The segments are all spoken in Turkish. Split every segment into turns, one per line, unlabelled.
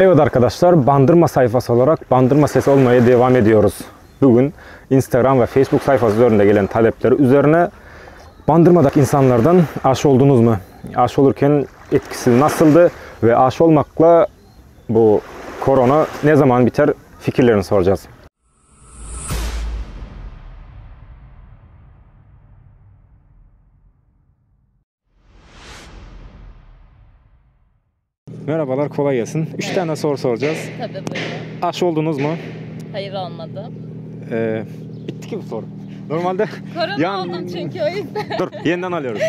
Evet arkadaşlar, Bandırma sayfası olarak Bandırma Sesi olmaya devam ediyoruz. Bugün Instagram ve Facebook sayfası üzerinde gelen talepleri üzerine Bandırma'daki insanlardan aşı oldunuz mu? Aşı olurken etkisi nasıldı? Ve aşı olmakla bu korona ne zaman biter? Fikirlerini soracağız. Merhabalar, kolay gelsin. 3 tane soru soracağız.
Tabii buyurun.
Aşı oldunuz mu?
Hayır olmadı.
Bitti ki bu soru. Normalde
Korona oldum çünkü o yüzden.
dur, yeniden alıyoruz.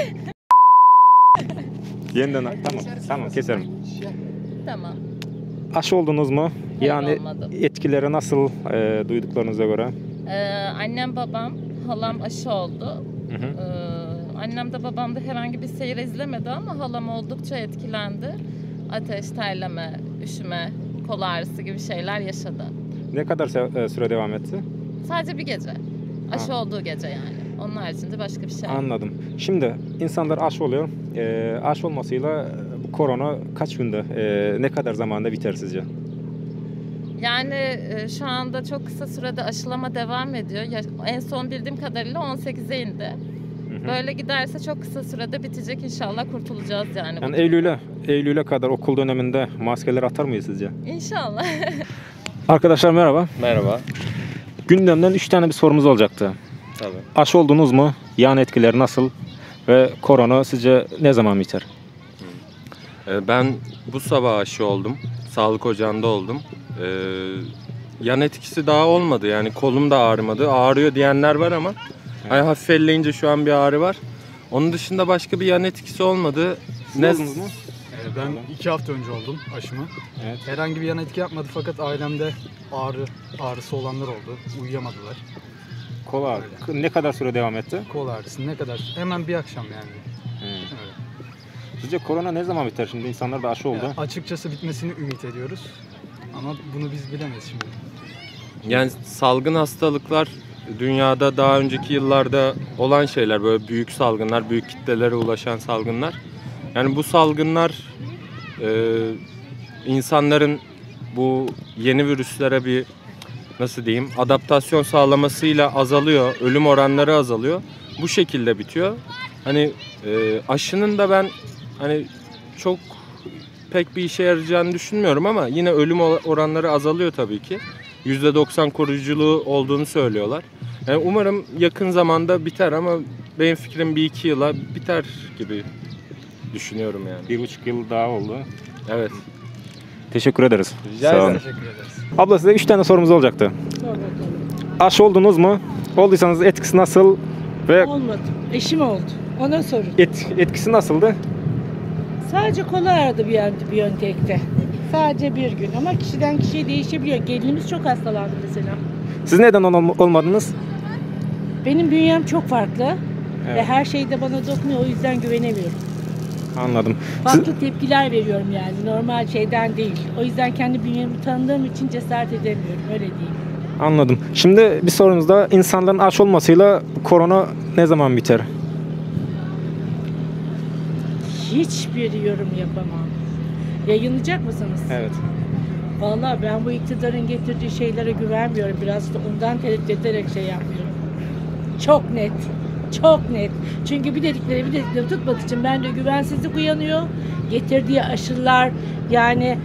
Yeniden al. Tamam, keserim.
Tamam.
Aşı oldunuz mu?
Hayır,
Yani
olmadım.
etkileri nasıl duyduklarınıza göre?
Annem babam, halam aşı oldu. Annem de babam da herhangi bir seyir izlemedi ama halam oldukça etkilendi. Ateş, terleme, üşüme, kol ağrısı gibi şeyler yaşadı.
Ne kadar süre devam etti?
Sadece bir gece. Aşı olduğu gece yani. Onun haricinde başka bir şey.
Anladım. Şimdi insanlar aşı oluyor. Aşı olmasıyla bu korona kaç günde, ne kadar zamanda biter sizce?
Yani şu anda çok kısa sürede aşılama devam ediyor. En son bildiğim kadarıyla 18'e indi. Böyle giderse çok kısa sürede bitecek, inşallah kurtulacağız yani.
Yani Eylül'e kadar okul döneminde maskeler atar mıyız sizce?
İnşallah.
Arkadaşlar merhaba.
Merhaba.
Gündemden 3 tane bir sorumuz olacaktı.
Tabii.
Aşı oldunuz mu? Yan etkileri nasıl? Ve korona sizce ne zaman biter?
Ben bu sabah aşı oldum. Sağlık ocağında oldum. Yan etkisi daha olmadı. Yani kolum da ağrımadı. Ağrıyor diyenler var ama hani hafif elleyince şu an bir ağrı var. Onun dışında başka bir yan etkisi olmadı.
Oldunuz mu?
Ben 2 hafta önce oldum aşımı.
Evet.
Herhangi bir yan etki yapmadı fakat ailemde ağrısı olanlar oldu. Uyuyamadılar.
Kol ağrı. Ne kadar süre devam etti?
Kol ağrısı ne kadar? Hemen bir akşam yani.
Evet.
Evet.
Sizce korona ne zaman biter? Şimdi insanlar da aşı oldu.
Yani açıkçası bitmesini ümit ediyoruz. Ama bunu biz bilemeyiz şimdi.
Yani salgın hastalıklar dünyada daha önceki yıllarda olan şeyler. Böyle büyük salgınlar, büyük kitlelere ulaşan salgınlar. Yani bu salgınlar insanların bu yeni virüslere bir nasıl diyeyim adaptasyon sağlamasıyla azalıyor. Ölüm oranları azalıyor. Bu şekilde bitiyor. Hani aşının da ben hani çok pek bir işe yarayacağını düşünmüyorum ama yine ölüm oranları azalıyor tabii ki. %90 koruyuculuğu olduğunu söylüyorlar. Yani umarım yakın zamanda biter ama benim fikrim 1-2 yıla biter gibi düşünüyorum yani.
1,5 yıl daha oldu.
Evet.
Teşekkür ederiz.
Rica
Sağ olun.
ederim.
Teşekkür ederiz.
Abla size 3 tane sorumuz olacaktı. Aşı oldunuz mu? Olduysanız etkisi nasıl? Ve
Olmadı. Eşim oldu. Ona sorun.
etkisi nasıldı?
Sadece kolu ağrıdı bir Biontech'te. Sadece bir gün ama kişiden kişiye değişebiliyor. Gelinimiz çok hastalandı mesela.
Siz neden olmadınız?
Benim bünyem çok farklı ve
Evet.
her şeyde bana dokunuyor. O yüzden güvenemiyorum.
Anladım.
Farklı tepkiler veriyorum yani. Normal şeyden değil. O yüzden kendi bünyemi tanıdığım için cesaret edemiyorum. Öyle diyeyim.
Anladım. Şimdi bir sorunuz da insanların aşı olmasıyla korona ne zaman biter?
Hiçbir yorum yapamam. Yayınlayacak mısınız?
Evet.
Vallahi ben bu iktidarın getirdiği şeylere güvenmiyorum. Biraz da ondan tereddüt ederek şey yapmıyorum. Çok net. Çok net. Çünkü bir dedikleri tutmadığı için bende güvensizlik uyanıyor. Getirdiği aşılar yani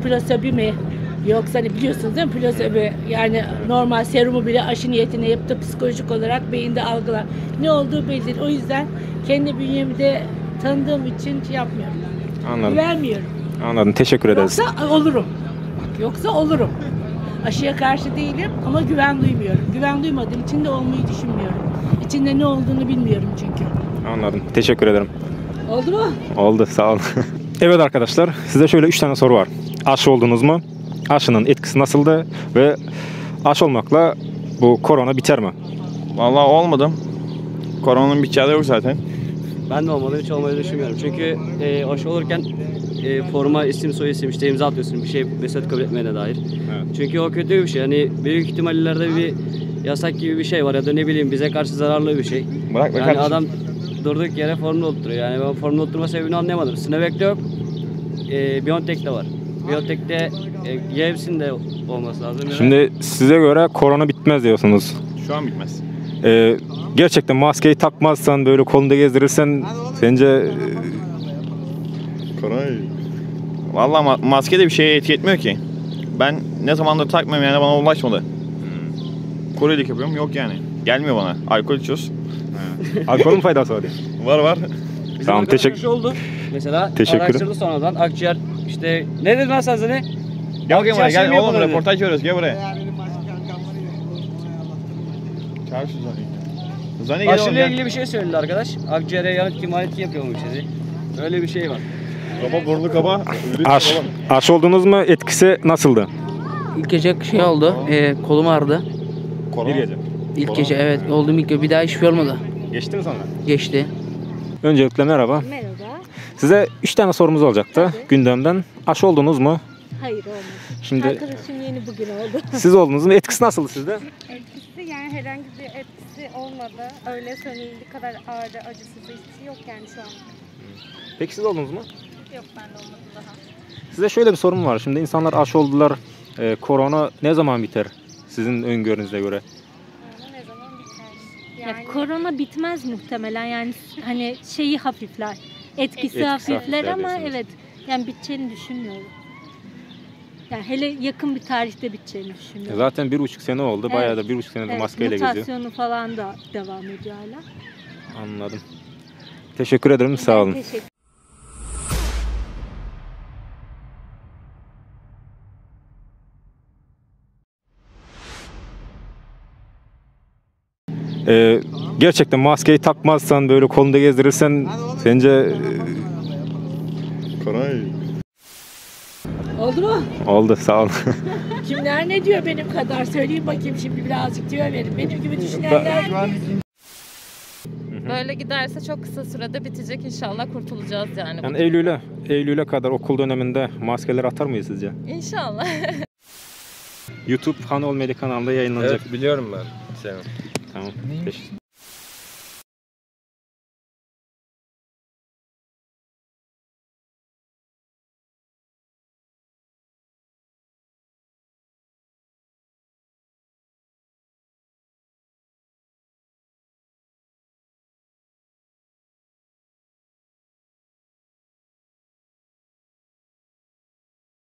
plasebo mi? Yoksa hani biliyorsunuz değil mi plasebo? Yani normal serumu bile aşı niyetine yapıp psikolojik olarak beyinde algılar. Ne olduğu belli değil. O yüzden kendi bünyemi de tanıdığım için şey yapmıyorum.
Anladım.
Güvenmiyorum.
Anladım. Teşekkür ederiz.
Yoksa olurum. Bak yoksa olurum. Aşıya karşı değilim ama güven duymuyorum. Güven duymadığım için de olmayı düşünmüyorum. İçinde ne olduğunu bilmiyorum çünkü.
Anladım. Teşekkür ederim.
Oldu mu?
Oldu. Sağ olun. Evet arkadaşlar. Size şöyle 3 tane soru var. Aşı oldunuz mu? Aşının etkisi nasıldı? Ve aşı olmakla bu korona biter mi?
Vallahi olmadım. Koronanın biteceği de yok zaten.
Ben de olmadı, hiç olmayı düşünmüyorum. Çünkü aşı olurken forma, isim, soy isim işte imza atıyorsun bir şey vesayet kabul etmeyene dair.
Evet.
Çünkü o kötü bir şey. Hani büyük ihtimallerde bir yasak gibi bir şey var ya da ne bileyim bize karşı zararlı bir şey.
Bırak be
Yani
kardeşim.
adam durduk yere formunu dolduruyor. Yani ben formunu doldurma sebebini anlayamadım. Sinovac'te yok, Biontech'te var. Biotek'te ya hepsinde olması lazım. ya da-
Şimdi size göre korona bitmez diyorsunuz.
Şu an bitmez.
Gerçekten maskeyi takmazsan, böyle kolunda gezdirirsen sence
Vallahi maske de bir şeye etki etmiyor ki. Ben ne zamandır takmıyorum yani bana ulaşmadı. Kuryelik yapıyorum yok yani. Gelmiyor bana. Alkol içiyoruz.
alkolün faydası var?
Var.
Bizim
Tamam,
arkadaşlar
teşekkür-
şu oldu. Mesela
Teşekkür ederim.
araştırdı sonradan akciğer işte ne dedin lan sen Zani?
Gel bakayım buraya
Akciğer şey mi
gel oğlum
yapılır dedi.
röportaj veriyoruz gel buraya. Çağır şu Zani'yi. Zani gel oğlum
Aşıyla
gel.
ilgili bir şey söyledi arkadaş. Akciğere yanıt kimayeti yapıyormuş dedi. Öyle bir şey var.
Kaba burnu kaba.
Aşı oldunuz mu? Etkisi nasıldı?
İlk gece şey oldu, kolum ağrıdı.
Bir gece.
İlk gece evet oldum ilk gece, bir daha hiçbir şey olmadı.
Geçti mi sonra?
Geçti.
Öncelikle merhaba.
Merhaba.
Size 3 tane sorumuz olacaktı gündemden. Aşı oldunuz mu?
Hayır olmadı.
Şimdi
Arkadaşım yeni bugün oldu.
siz oldunuz mu? Etkisi nasıldı sizde?
Etkisi yani herhangi bir etkisi olmadı. Öyle söylenildiği kadar ağrı, acısız hiçbir şey yok yani şu an.
Peki siz oldunuz mu?
Yok bende olmadı daha.
Size şöyle bir sorum var. Şimdi insanlar aşı oldular. Korona ne zaman biter? Sizin öngörünüze göre.
Korona ne zaman biter? Yani korona bitmez muhtemelen yani hani şeyi hafifler. Etkisi hafifler
hafifler
ama
diyorsunuz.
evet yani biteceğini düşünmüyorum. Yani hele yakın bir tarihte biteceğini düşünüyorum.
Zaten 1,5 sene oldu.
Evet.
Bayağı da 1,5 senedir
Evet,
maskeyle geziyor.
mutasyonu falan da devam ediyor hala.
Anladım. Teşekkür ederim. Sağ olun.
Ben teşekkür
Gerçekten maskeyi takmazsan, böyle kolunda gezdirirsen sence
Oldu mu?
oldu. Sağ olun.
Kimler ne diyor benim kadar? Söyleyeyim bakayım şimdi birazcık diyor verin. Benim gibi düşünenler.
Böyle giderse çok kısa sürede bitecek, inşallah kurtulacağız yani.
Yani Eylül'e kadar okul döneminde maskeler atar mıyız sizce?
İnşallah.
YouTube Hanol Medya kanalında yayınlanacak.
Evet biliyorum ben. Senin.
Tamam. Teşekkür